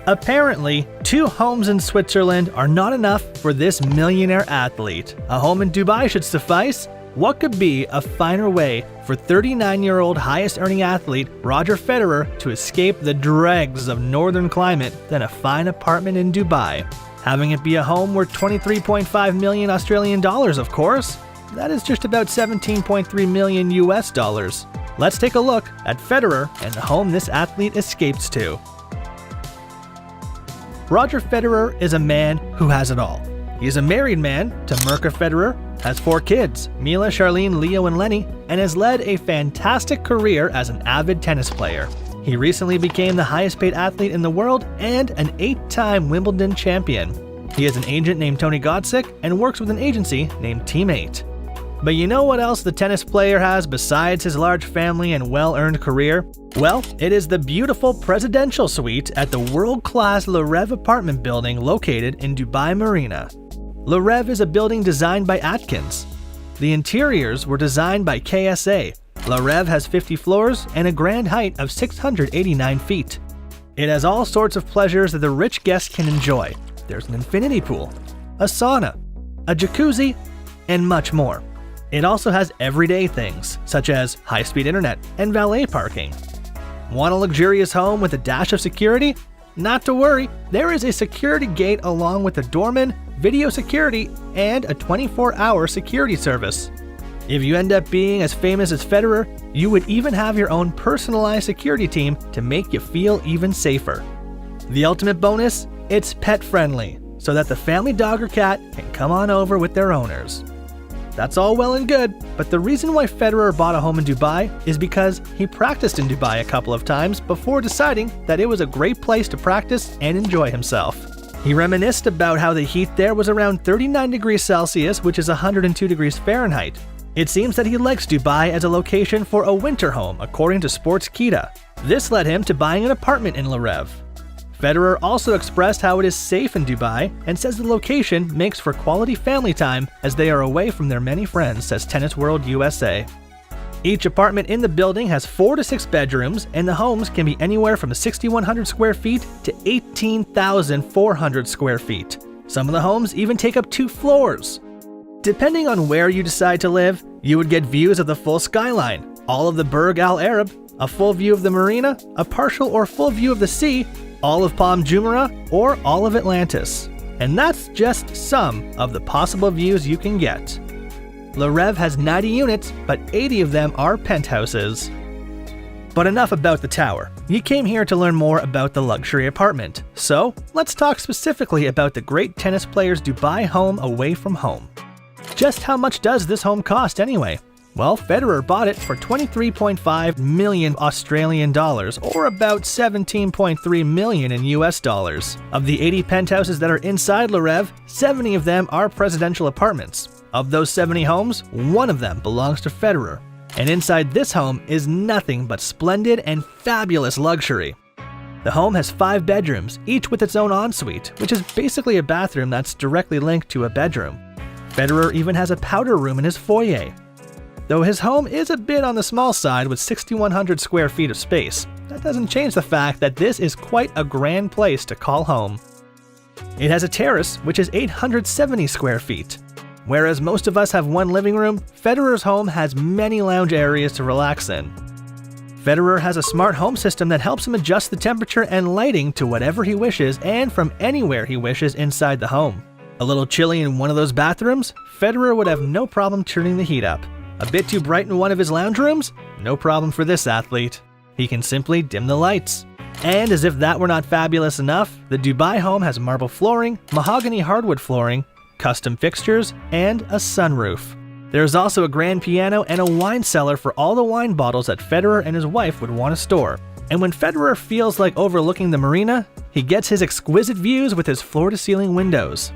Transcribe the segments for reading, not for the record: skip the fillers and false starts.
Apparently, 2 homes in Switzerland are not enough for this millionaire athlete. A home in Dubai should suffice? What could be a finer way for 39-year-old highest-earning athlete Roger Federer to escape the dregs of northern climate than a fine apartment in Dubai? Having it be a home worth 23.5 million Australian dollars, of course. That is just about 17.3 million US dollars. Let's take a look at Federer and the home this athlete escapes to. Roger Federer is a man who has it all. He is a married man to Mirka Federer, has 4 kids, Mila, Charlene, Leo, and Lenny, and has led a fantastic career as an avid tennis player. He recently became the highest paid athlete in the world and an 8-time Wimbledon champion. He has an agent named Tony Godsick and works with an agency named Team 8. But you know what else the tennis player has besides his large family and well-earned career? Well, it is the beautiful presidential suite at the world-class Le Rêve apartment building located in Dubai Marina. Le Rêve is a building designed by Atkins. The interiors were designed by KSA. Le Rêve has 50 floors and a grand height of 689 feet. It has all sorts of pleasures that the rich guests can enjoy. There's an infinity pool, a sauna, a jacuzzi, and much more. It also has everyday things, such as high-speed internet and valet parking. Want a luxurious home with a dash of security? Not to worry, there is a security gate along with a doorman, video security, and a 24-hour security service. If you end up being as famous as Federer, you would even have your own personalized security team to make you feel even safer. The ultimate bonus? It's pet-friendly, so that the family dog or cat can come on over with their owners. That's all well and good, but the reason why Federer bought a home in Dubai is because he practiced in Dubai a couple of times before deciding that it was a great place to practice and enjoy himself. He reminisced about how the heat there was around 39 degrees Celsius, which is 102 degrees Fahrenheit. It seems that he likes Dubai as a location for a winter home, according to Sportskita. This led him to buying an apartment in Le Rêve. Federer also expressed how it is safe in Dubai and says the location makes for quality family time as they are away from their many friends, says Tennis World USA. Each apartment in the building has 4 to 6 bedrooms, and the homes can be anywhere from 6,100 square feet to 18,400 square feet. Some of the homes even take up 2 floors. Depending on where you decide to live, you would get views of the full skyline, all of the Burj Al Arab, a full view of the marina, a partial or full view of the sea, all of Palm Jumeirah, or all of Atlantis. And that's just some of the possible views you can get. Le Rêve has 90 units, but 80 of them are penthouses. But enough about the tower. You came here to learn more about the luxury apartment. So, let's talk specifically about the great tennis player's Dubai home away from home. Just how much does this home cost anyway? Well, Federer bought it for 23.5 million Australian dollars, or about 17.3 million in US dollars. Of the 80 penthouses that are inside Le Rêve, 70 of them are presidential apartments. Of those 70 homes, 1 of them belongs to Federer. And inside this home is nothing but splendid and fabulous luxury. The home has 5 bedrooms, each with its own ensuite, which is basically a bathroom that's directly linked to a bedroom. Federer even has a powder room in his foyer. Though his home is a bit on the small side with 6,100 square feet of space, that doesn't change the fact that this is quite a grand place to call home. It has a terrace, which is 870 square feet. Whereas most of us have 1 living room, Federer's home has many lounge areas to relax in. Federer has a smart home system that helps him adjust the temperature and lighting to whatever he wishes and from anywhere he wishes inside the home. A little chilly in one of those bathrooms? Federer would have no problem turning the heat up. A bit too bright in one of his lounge rooms? No problem for this athlete. He can simply dim the lights. And as if that were not fabulous enough, the Dubai home has marble flooring, mahogany hardwood flooring, custom fixtures, and a sunroof. There is also a grand piano and a wine cellar for all the wine bottles that Federer and his wife would want to store. And when Federer feels like overlooking the marina, he gets his exquisite views with his floor-to-ceiling windows.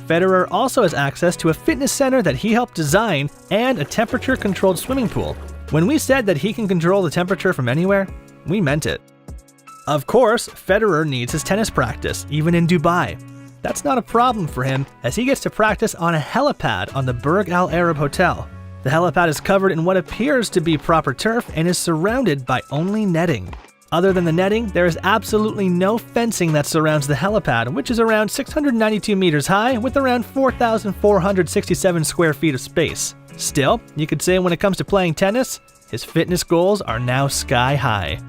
Federer also has access to a fitness center that he helped design and a temperature-controlled swimming pool. When we said that he can control the temperature from anywhere, we meant it. Of course, Federer needs his tennis practice, even in Dubai. That's not a problem for him, as he gets to practice on a helipad on the Burj Al Arab Hotel. The helipad is covered in what appears to be proper turf and is surrounded by only netting. Other than the netting, there is absolutely no fencing that surrounds the helipad, which is around 692 meters high with around 4,467 square feet of space. Still, you could say when it comes to playing tennis, his fitness goals are now sky high.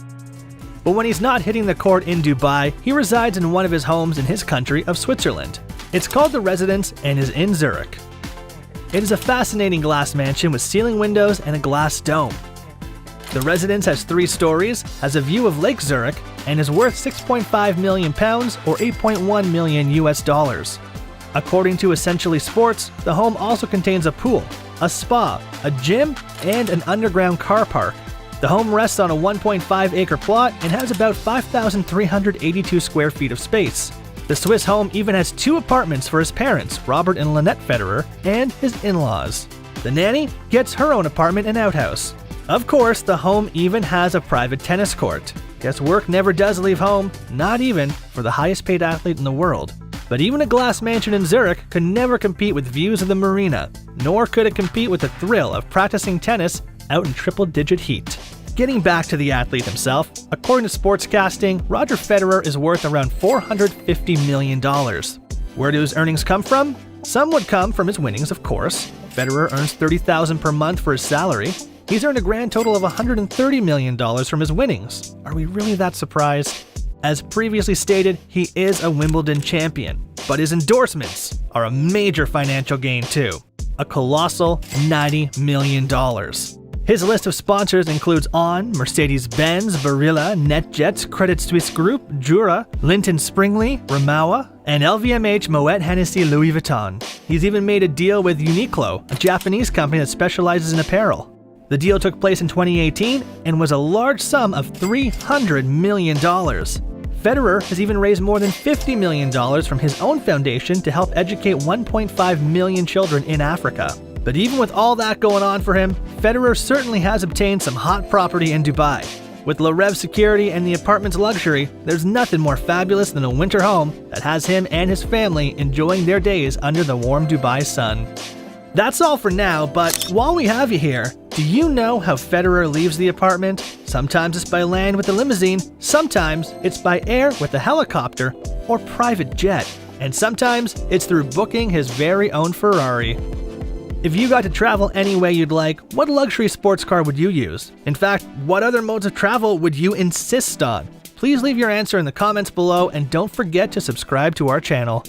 But when he's not hitting the court in Dubai, he resides in one of his homes in his country of Switzerland. It's called The Residence and is in Zurich. It is a fascinating glass mansion with ceiling windows and a glass dome. The residence has 3 stories, has a view of Lake Zurich, and is worth £6.5 million or $8.1 million US. According to Essentially Sports, the home also contains a pool, a spa, a gym, and an underground car park. The home rests on a 1.5-acre plot and has about 5,382 square feet of space. The Swiss home even has 2 apartments for his parents, Robert and Lynette Federer, and his in-laws. The nanny gets her own apartment and outhouse. Of course, the home even has a private tennis court. Guess work never does leave home, not even for the highest paid athlete in the world. But even a glass mansion in Zurich could never compete with views of the marina, nor could it compete with the thrill of practicing tennis out in triple-digit heat. Getting back to the athlete himself, according to sportscasting, Roger Federer is worth around $450 million. Where do his earnings come from? Some would come from his winnings, of course. Federer earns $30,000 per month for his salary. He's earned a grand total of $130 million from his winnings. Are we really that surprised? As previously stated, he is a Wimbledon champion, but his endorsements are a major financial gain too. A colossal $90 million. His list of sponsors includes On, Mercedes-Benz, Barilla, NetJets, Credit Suisse Group, Jura, Linton Springly, Ramawa, and LVMH Moet Hennessy Louis Vuitton. He's even made a deal with Uniqlo, a Japanese company that specializes in apparel. The deal took place in 2018 and was a large sum of $300 million. Federer has even raised more than $50 million from his own foundation to help educate 1.5 million children in Africa. But even with all that going on for him, Federer certainly has obtained some hot property in Dubai. With Le Rêve security and the apartment's luxury, there's nothing more fabulous than a winter home that has him and his family enjoying their days under the warm Dubai sun. That's all for now, but while we have you here, do you know how Federer leaves the apartment? Sometimes it's by land with a limousine, sometimes it's by air with a helicopter or private jet, and sometimes it's through booking his very own Ferrari. If you got to travel any way you'd like, what luxury sports car would you use? In fact, what other modes of travel would you insist on? Please leave your answer in the comments below and don't forget to subscribe to our channel.